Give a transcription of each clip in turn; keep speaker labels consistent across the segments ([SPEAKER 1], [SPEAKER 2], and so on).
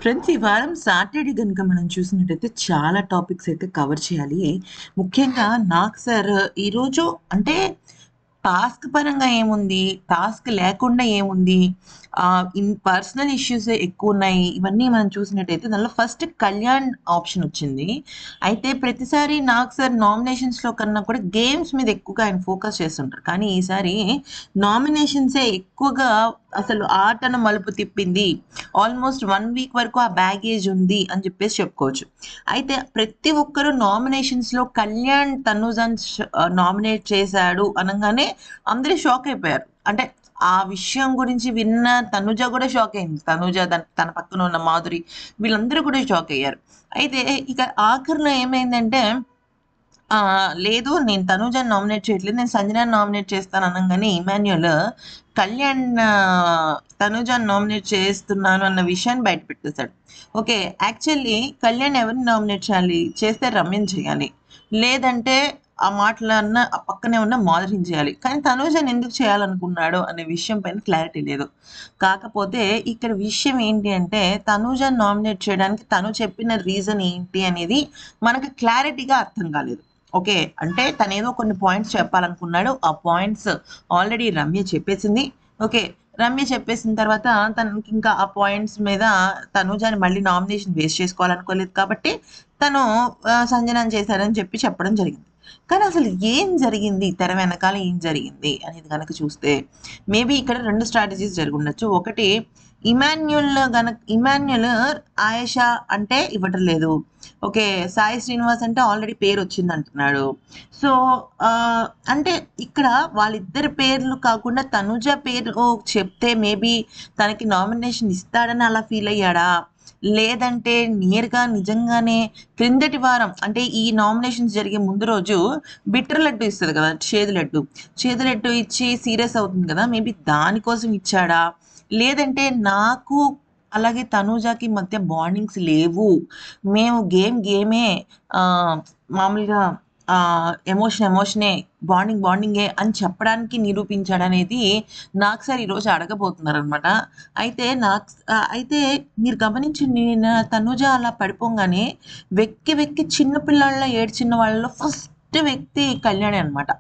[SPEAKER 1] Friends, ఈ వారం Saturday గనుక మనం చూసినట్టయితే చాలా టాపిక్స్ అయితే కవర్ చేయాలి. ముఖ్యంగా నాకు సార్ ఈరోజు అంటే టాస్క్ పరంగా ఏముంది? టాస్క్ లేకుండా ఏముంది? పర్సనల్ ఇష్యూస్ ఎక్కువున్నాయి. ఇవన్నీ మనం చూసినట్టయితే దానిలో ఫస్ట్ కళ్యాణ్ ఆప్షన్ వచ్చింది. అయితే ప్రతిసారి నాకు సార్ నామినేషన్స్‌లో కన్నా కూడా గేమ్స్ మీద ఎక్కువగా ఆయన ఫోకస్ చేస్తుంటారు. కానీ ఈసారి నామినేషన్సే ఎక్కువగా అసలు ఆటను మలుపు తిప్పింది. ఆల్మోస్ట్ 1 వీక్ వరకు ఆ బ్యాగేజ్ ఉంది అని చెప్పేసి చెప్పుకోవచ్చు. అయితే ప్రతి ఒక్కరు నామినేషన్స్‌లో కళ్యాణ్ తనుజని నామినేట్ చేశాడు అనంగానే అందరూ షాక్ అయిపోయారు. అంటే ఆ విషయం గురించి విన్న తనుజ కూడా షాక్ అయింది. తనుజ తన పక్కన ఉన్న మాధురి వీళ్ళందరూ కూడా షాక్ అయ్యారు. అయితే ఇక ఆఖరిలో ఏమైందంటే లేదు, నేను తనూజని నామినేట్ చేయట్లేదు. నేను సంజనాని నామినేట్ చేస్తాను అనంగానే ఇమాన్యుయల్ కళ్యాణ్ తనూజని నామినేట్ చేస్తున్నాను అన్న విషయాన్ని బయట పెట్టేశాడు. ఓకే. యాక్చువల్లీ కళ్యాణ్ ఎవరిని నామినేట్ చేయాలి? చేస్తే రమ్యని చేయాలి. లేదంటే ఆ మాటలన్న ఆ పక్కనే ఉన్న మాధురిని చేయాలి. కానీ తనూజని ఎందుకు చేయాలనుకున్నాడు అనే విషయం పైన క్లారిటీ లేదు. కాకపోతే ఇక్కడ విషయం ఏంటి అంటే తనూజని నామినేట్ చేయడానికి తను చెప్పిన రీజన్ ఏంటి అనేది మనకు క్లారిటీగా అర్థం కాలేదు. ఓకే. అంటే తనేదో కొన్ని పాయింట్స్ చెప్పాలనుకున్నాడు. ఆ పాయింట్స్ ఆల్రెడీ రమ్య చెప్పేసింది. ఓకే. రమ్య చెప్పేసిన తర్వాత తనకింకా ఆ పాయింట్స్ మీద తనూజని మళ్ళీ నామినేషన్ వేస్ట్ చేసుకోవాలనుకోలేదు కాబట్టి తను సంజనాని చేశారని చెప్పడం జరిగింది. కానీ అసలు ఏం జరిగింది? తెర వెనకాల ఏం జరిగింది అనేది గనక చూస్తే మేబీ ఇక్కడ 2 స్ట్రాటజీస్ జరిగుండొచ్చు. ఒకటి, ఇమాన్యుయల్ ఆయేషా అంటే ఇవ్వటం లేదు. ఓకే. సాయి శ్రీనివాస్ అంటే ఆల్రెడీ పేరొచ్చిందంటున్నాడు. సో, అంటే ఇక్కడ వాళ్ళిద్దరి పేర్లు కాకుండా తనుజ పేరు చెప్తే మేబీ తనకి నామినేషన్ ఇస్తాడని అలా ఫీలయ్యాడా? లేదంటే నేరుగా నిజంగానే క్రిందటి వారం అంటే ఈ నామినేషన్స్ జరిగే ముందు రోజు బిట్టర్ లడ్డు ఇస్తది కదా! చేదు లడ్డు. చేదు లడ్డు ఇచ్చి సీరియస్ అవుతుంది కదా! మేబీ దానికోసం ఇచ్చాడా? లేదంటే నాకు అలాగే తనూజకి మధ్య బాండింగ్స్ లేవు. మేము గేమే ఆహ్, మామూలుగా ఎమోషనే, బాండింగే అని చెప్పడానికి నిరూపించాడనేది నాకు సార్ ఈరోజు అడగబోతున్నారనమాట. అయితే మీరు గమనించండి, నిన్న తనూజ అలా పడిపోంగానే వెక్కి వెక్కి చిన్న పిల్లాడిలా ఏడ్చిన వాళ్ళలో ఫస్ట్ వ్యక్తి కళ్యాణే అనమాట.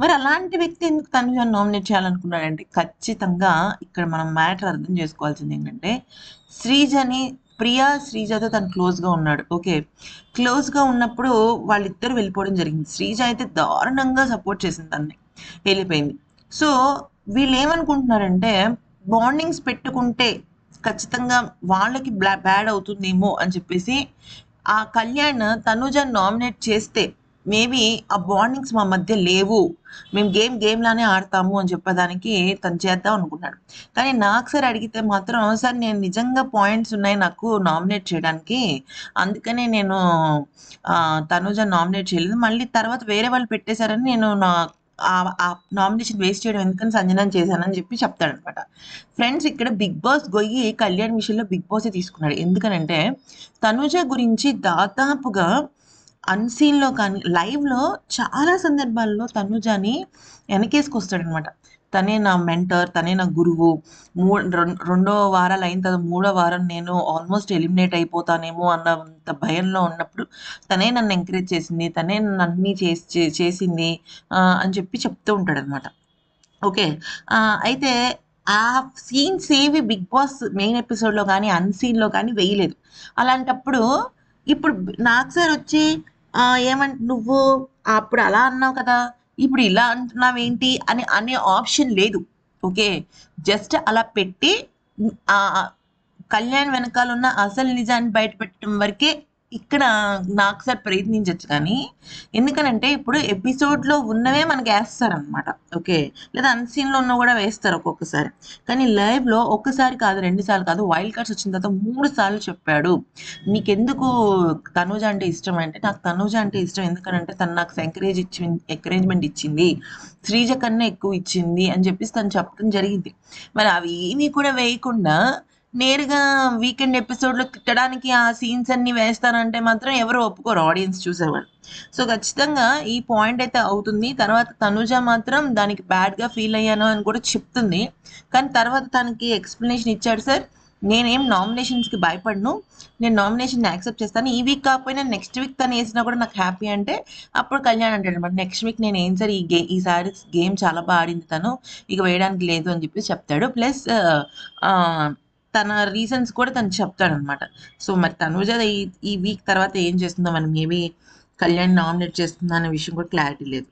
[SPEAKER 1] మరి అలాంటి వ్యక్తి ఎందుకు తనుజని నామినేట్ చేయాలనుకున్నాడంటే, ఖచ్చితంగా ఇక్కడ మనం మ్యాటర్ అర్థం చేసుకోవాల్సిందేంటంటే, శ్రీజని శ్రీజతో తను క్లోజ్‌గా ఉన్నాడు. ఓకే. క్లోజ్‌గా ఉన్నప్పుడు వాళ్ళిద్దరూ వెళ్ళిపోవడం జరిగింది. శ్రీజ అయితే దారుణంగా సపోర్ట్ చేసింది తనని. వెళ్ళిపోయింది. సో, వీళ్ళేమనుకుంటున్నారంటే, బాండింగ్స్ పెట్టుకుంటే ఖచ్చితంగా వాళ్ళకి బ్యాడ్ అవుతుందేమో అని చెప్పేసి, ఆ కళ్యాణ్ తనుజని నామినేట్ చేస్తే మేబీ ఆ బాండింగ్స్ మా మధ్య లేవు. మేము గేమ్ లానే ఆడతాము అని చెప్పడానికి తను చేద్దాం అనుకున్నాడు. కానీ నాకు సార్ అడిగితే మాత్రం, సార్ నేను నిజంగా పాయింట్స్ ఉన్నాయి నాకు నామినేట్ చేయడానికి. అందుకనే నేను తనూజని నామినేట్ చేయలేదు. మళ్ళీ తర్వాత వేరే వాళ్ళు పెట్టేశారని నేను ఆ నామినేషన్ వేస్ట్ చేయడం ఎందుకని సంజనాని చేశానని చెప్తాడనమాట. ఫ్రెండ్స్, ఇక్కడ బిగ్ బాస్ గొయ్యి కళ్యాణ్ విషయంలో బిగ్ బాసే తీసుకున్నాడు. ఎందుకనంటే తనూజ గురించి దాదాపుగా అన్‌సీన్‌లో కానీ, లైవ్‌లో చాలా సందర్భాల్లో తనుజని వెనకేసుకొస్తాడనమాట. తనే నా మెంటర్, తనే నా గురువు. రెండో వారాలు అయిన తర్వాత మూడో వారం నేను ఆల్మోస్ట్ ఎలిమినేట్ అయిపోతానేమో అన్నంత భయంలో ఉన్నప్పుడు తనే నన్ను ఎంకరేజ్ చేసింది. తనే నన్ను అన్నీ చేసింది అని చెప్తూ ఉంటాడనమాట. ఓకే. అయితే ఆ సీన్స్ ఏవి బిగ్ బాస్ మెయిన్ ఎపిసోడ్‌లో గాని, అన్‌సీన్‌లో గాని వేయలేదు. అలాంటప్పుడు ఇప్పుడు నాకు సార్ వచ్చి నువ్వు అప్పుడు అలా అన్నావు కదా! ఇప్పుడు ఇలా అంటున్నావేంటి అనే ఆప్షన్ లేదు. ఓకే. జస్ట్ అలా పెట్టి కళ్యాణ్ వెనకాలన్న అసలు నిజాన్ని బయట పెట్టడం వరకే ఇక్కడ నాకు సార్ ప్రయత్నించొచ్చు కానీ, ఎందుకనంటే ఇప్పుడు ఎపిసోడ్‌లో ఉన్నవే మనకేస్తారనమాట. ఓకే. లేదా అన్‌సీన్‌లో ఉన్నవి కూడా వేస్తారు ఒక్కొక్కసారి. కానీ లైవ్‌లో ఒక్కసారి కాదు, 2 సార్లు కాదు, వైల్డ్ కార్డ్స్ వచ్చిన తర్వాత 3 సార్లు చెప్పాడు. నీకెందుకు తనూజ అంటే ఇష్టం అంటే, నాకు తనూజ అంటే ఇష్టం ఎందుకనంటే తను నాకు ఎంకరేజ్‌మెంట్ ఇచ్చింది. శ్రీజ కన్నా ఎక్కువ ఇచ్చింది అని చెప్పేసి తను చెప్పడం జరిగింది. మరి అవి ఏమీ కూడా వేయకుండా నేరుగా వీకెండ్ ఎపిసోడ్‌లో తిట్టడానికి ఆ సీన్స్ అన్నీ వేస్తానంటే మాత్రం ఎవరు ఒప్పుకోరు, ఆడియన్స్ చూసేవాళ్ళు. సో, ఖచ్చితంగా ఈ పాయింట్ అయితే అవుతుంది. తర్వాత తనుజ మాత్రం దానికి బ్యాడ్‌గా ఫీల్ అయ్యాను అని కూడా చెప్తుంది. కానీ తర్వాత తనకి ఎక్స్‌ప్లనేషన్ ఇచ్చాడు సార్. నేనేం నామినేషన్స్‌కి భయపడను. నేను నామినేషన్‌ని యాక్సెప్ట్ చేస్తాను. ఈ వీక్ కాకపోయినా నెక్స్ట్ వీక్ తనేసినా కూడా నాకు హ్యాపీ అంటే అప్పుడు కళ్యాణ్ అంటాడనమాట. నెక్స్ట్ వీక్ నేనేం సార్ ఈసారి గేమ్ చాలా బా ఆడింది తను. ఇక వేయడానికి లేదు అని చెప్పేసి చెప్తాడు. ప్లస్ తన రీజన్స్ కూడా తను చెప్తాడనమాట. సో, మరి తనూజ ఈ ఈ వీక్ తర్వాత ఏం చేస్తుందో మరి మేబీ కళ్యాణ్ నామినేట్ చేస్తుందా అనే విషయం కూడా క్లారిటీ లేదు.